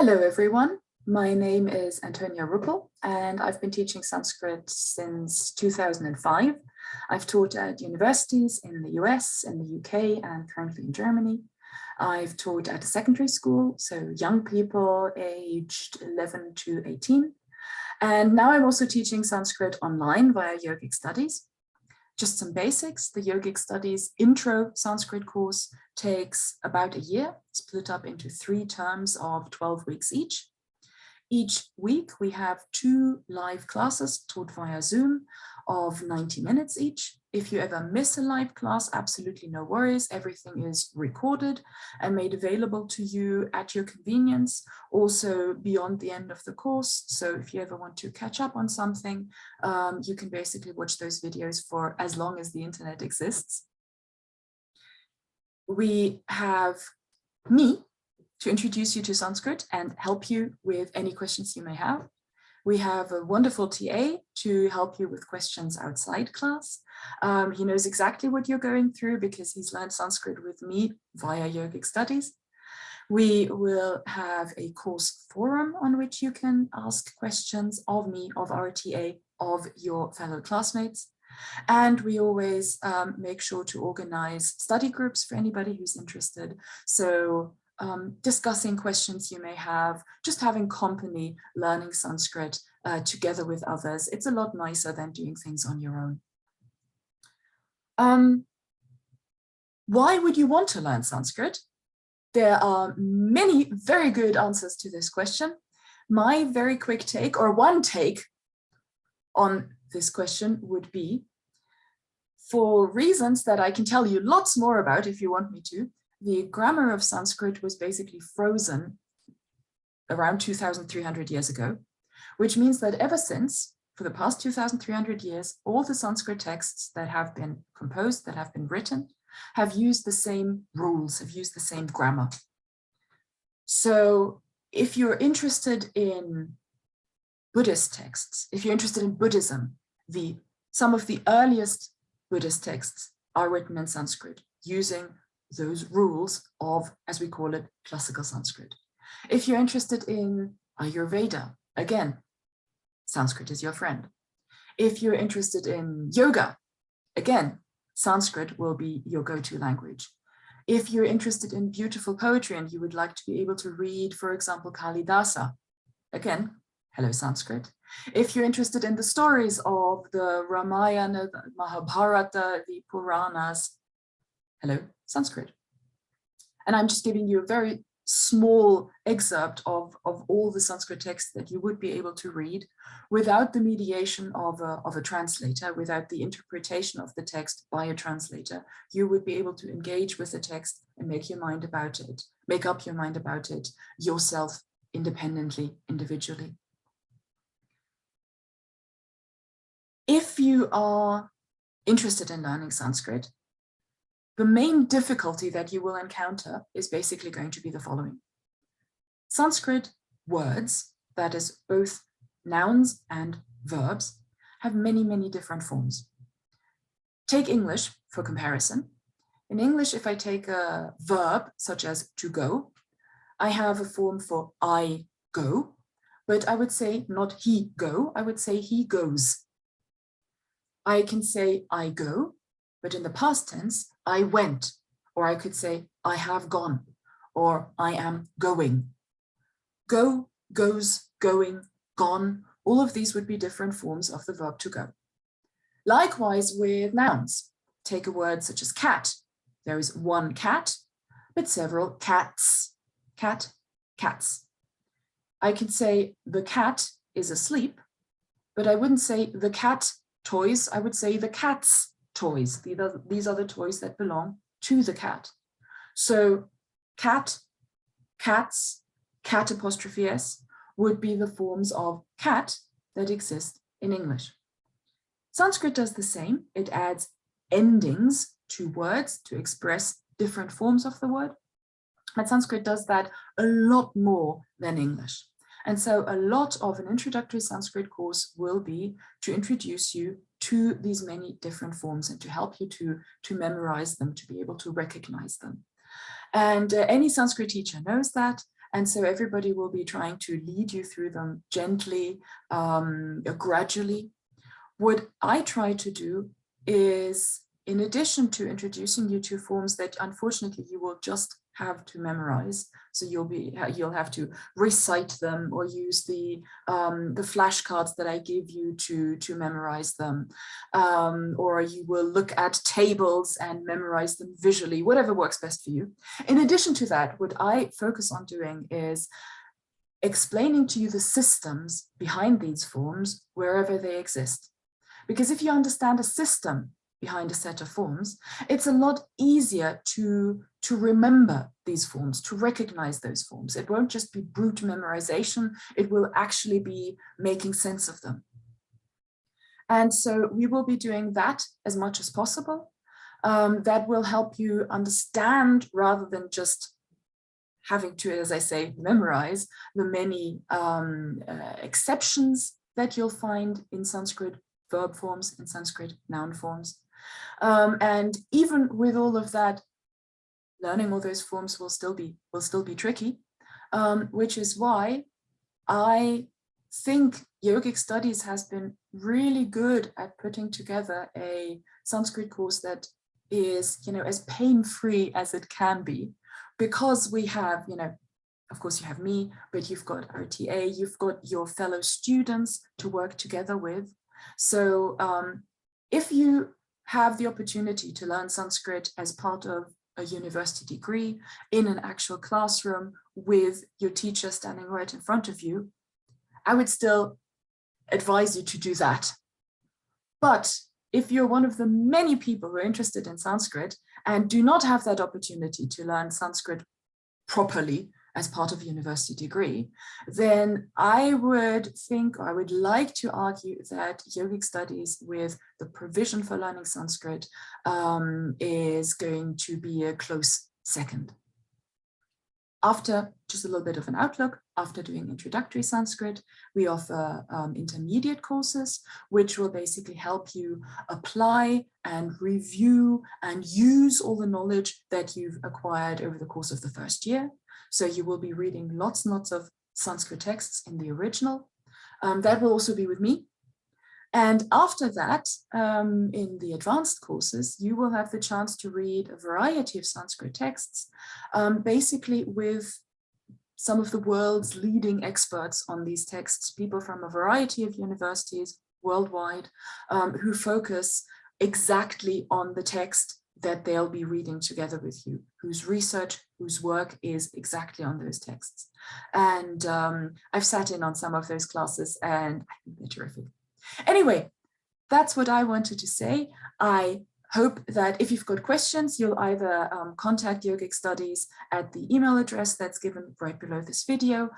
Hello everyone, my name is Antonia Ruppel and I've been teaching Sanskrit since 2005. I've taught at universities in the US, in the UK and currently in Germany. I've taught at a secondary school, so young people aged 11 to 18. And now I'm also teaching Sanskrit online via Yogic Studies. Just some basics, the Yogic Studies Intro Sanskrit course takes about a year, split up into 3 terms of 12 weeks each. Each week we have 2 live classes taught via Zoom of 90 minutes each. If you ever miss a live class, absolutely no worries. Everything is recorded and made available to you at your convenience, also beyond the end of the course. So if you ever want to catch up on something, you can basically watch those videos for as long as the internet exists. We have me to introduce you to Sanskrit and help you with any questions you may have. We have a wonderful TA to help you with questions outside class. He knows exactly what you're going through because he's learned Sanskrit with me via Yogic Studies. We will have a course forum on which you can ask questions of me, of our TA, of your fellow classmates. And we always make sure to organize study groups for anybody who's interested. So discussing questions you may have, just having company, learning Sanskrit together with others. It's a lot nicer than doing things on your own. Why would you want to learn Sanskrit? There are many very good answers to this question. My very quick take, or one take on this question would be, for reasons that I can tell you lots more about if you want me to, the grammar of Sanskrit was basically frozen around 2,300 years ago, which means that ever since, for the past 2,300 years, all the Sanskrit texts that have been composed, that have been written, have used the same rules, have used the same grammar. So if you're interested in Buddhist texts, if you're interested in Buddhism, some of the earliest Buddhist texts are written in Sanskrit using those rules of, as we call it, classical Sanskrit. If you're interested in Ayurveda, again, Sanskrit is your friend. If you're interested in yoga, again, Sanskrit will be your go-to language. If you're interested in beautiful poetry and you would like to be able to read, for example, Kalidasa, again, hello Sanskrit. If you're interested in the stories of the Ramayana, the Mahabharata, the Puranas, hello Sanskrit. And I'm just giving you a very small excerpt of all the Sanskrit texts that you would be able to read without the mediation of a translator, without the interpretation of the text by a translator. You would be able to engage with the text and make your mind about it, make up your mind about it yourself, independently, individually. If you are interested in learning Sanskrit, the main difficulty that you will encounter is basically going to be the following. Sanskrit words, that is both nouns and verbs, have many, many different forms. Take English for comparison. In English, if I take a verb such as to go, I have a form for I go, but I would say not he go, I would say he goes. I can say I go, but in the past tense, I went, or I could say I have gone, or I am going. Go, goes, going, gone, all of these would be different forms of the verb to go. Likewise with nouns. Take a word such as cat. There is one cat, but several cats. Cat, cats. I could say the cat is asleep, but I wouldn't say the cat toys, I would say the cat's toys. These are the toys that belong to the cat. So cat, cats, cat apostrophe s would be the forms of cat that exist in English. Sanskrit does the same. It adds endings to words to express different forms of the word. But Sanskrit does that a lot more than English. And so a lot of an introductory Sanskrit course will be to introduce you to these many different forms and to help you to memorize them, to be able to recognize them. And any Sanskrit teacher knows that. And so everybody will be trying to lead you through them gently, gradually. What I try to do is, in addition to introducing you to forms that unfortunately you will just have to memorize, so you'll have to recite them or use the flashcards that I give you to memorize them, or you will look at tables and memorize them visually, whatever works best for you. In addition to that, what I focus on doing is explaining to you the systems behind these forms wherever they exist. Because if you understand a system behind a set of forms, it's a lot easier to remember these forms, to recognize those forms. It won't just be brute memorization, it will actually be making sense of them. And so we will be doing that as much as possible. That will help you understand rather than just having to, as I say, memorize the many exceptions that you'll find in Sanskrit verb forms, in Sanskrit noun forms. And even with all of that, learning all those forms will still be tricky, which is why I think Yogic Studies has been really good at putting together a Sanskrit course that is, as pain-free as it can be, because we have, of course you have me, but you've got RTA, you've got your fellow students to work together with. So if you have the opportunity to learn Sanskrit as part of a university degree in an actual classroom with your teacher standing right in front of you, I would still advise you to do that. But if you're one of the many people who are interested in Sanskrit and do not have that opportunity to learn Sanskrit properly as part of a university degree, then I would like to argue that Yogic Studies with the provision for learning Sanskrit is going to be a close second. After just a little bit of an outlook, after doing introductory Sanskrit, we offer intermediate courses, which will basically help you apply and review and use all the knowledge that you've acquired over the course of the first year. So you will be reading lots and lots of Sanskrit texts in the original. That will also be with me. And after that, in the advanced courses, you will have the chance to read a variety of Sanskrit texts, basically with some of the world's leading experts on these texts, people from a variety of universities worldwide, who focus exactly on the text that they'll be reading together with you, whose research, whose work is exactly on those texts. And I've sat in on some of those classes and I think they're terrific. Anyway, that's what I wanted to say. I hope that if you've got questions, you'll either contact Yogic Studies at the email address that's given right below this video,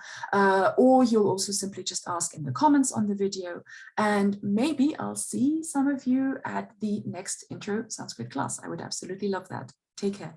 or you'll also simply just ask in the comments on the video, and maybe I'll see some of you at the next Intro Sanskrit class. I would absolutely love that. Take care.